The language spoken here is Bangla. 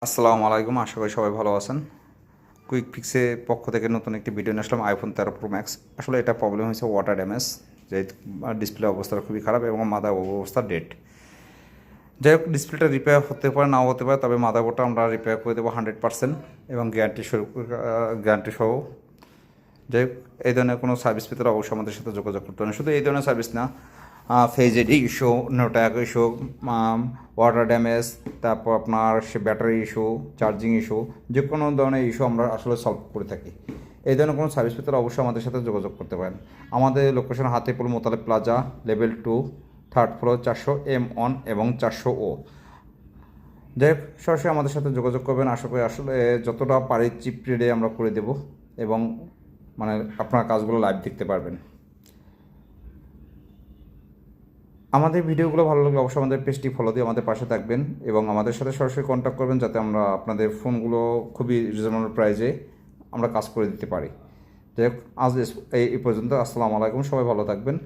আসসালামু আলাইকুম, আশা করি সবাই ভালো আছেন। কুইক ফিক্সে পক্ষ থেকে নতুন একটি ভিডিও নিয়ে আসলাম আইফোন 13 প্রো ম্যাক্স। আসলে এটা প্রবলেম হয়েছে ওয়াটার ড্যামেজ, যে ডিসপ্লে অবস্থাটা খুবই খারাপ এবং মাদার অবস্থা ডেড। যাই হোক, ডিসপ্লেটা রিপেয়ার হতে পারে নাও হতে পারে, তবে মাদারবোর্ডটা আমরা রিপেয়ার করে দেবো 100% এবং গ্যারান্টি সহ। যাই হোক, এই ধরনের কোনো সার্ভিস পেতে অবশ্যই আমাদের সাথে যোগাযোগ করতে হবে। শুধু এই ধরনের সার্ভিস না, face ID issue, network issue, water damage, তারপর আপনার সে ব্যাটারি ইস্যু, চার্জিং ইস্যু, যে কোনো ধরনের ইস্যু আমরা আসলে সলভ করে থাকি। এই ধরনের কোনো সার্ভিস পেতে অবশ্যই আমাদের সাথে যোগাযোগ করতে পারেন। আমাদের location Hatipur Motaleb plaza, level 2, 3rd floor, 400M1 এবং 400O। যাই হোক, সরাসরি আমাদের সাথে যোগাযোগ করবেন। আশা করি আসলে যতটা পারি চিপ রেটে আমরা করে দেব এবং মানে আপনার কাজগুলো লাইভ দেখতে পারবেন। আমাদের ভিডিওগুলো ভালো লাগলে অবশ্যই আমাদের পেজটি ফলো দিয়ে আমাদের পাশে থাকবেন এবং আমাদের সাথে সরাসরি কন্ট্যাক্ট করবেন, যাতে আমরা আপনাদের ফোনগুলো খুবই রিজনেবল প্রাইসে আমরা কাজ করে দিতে পারি। যাই হোক, আজ এই পর্যন্ত। আসসালামু আলাইকুম, সবাই ভালো থাকবেন।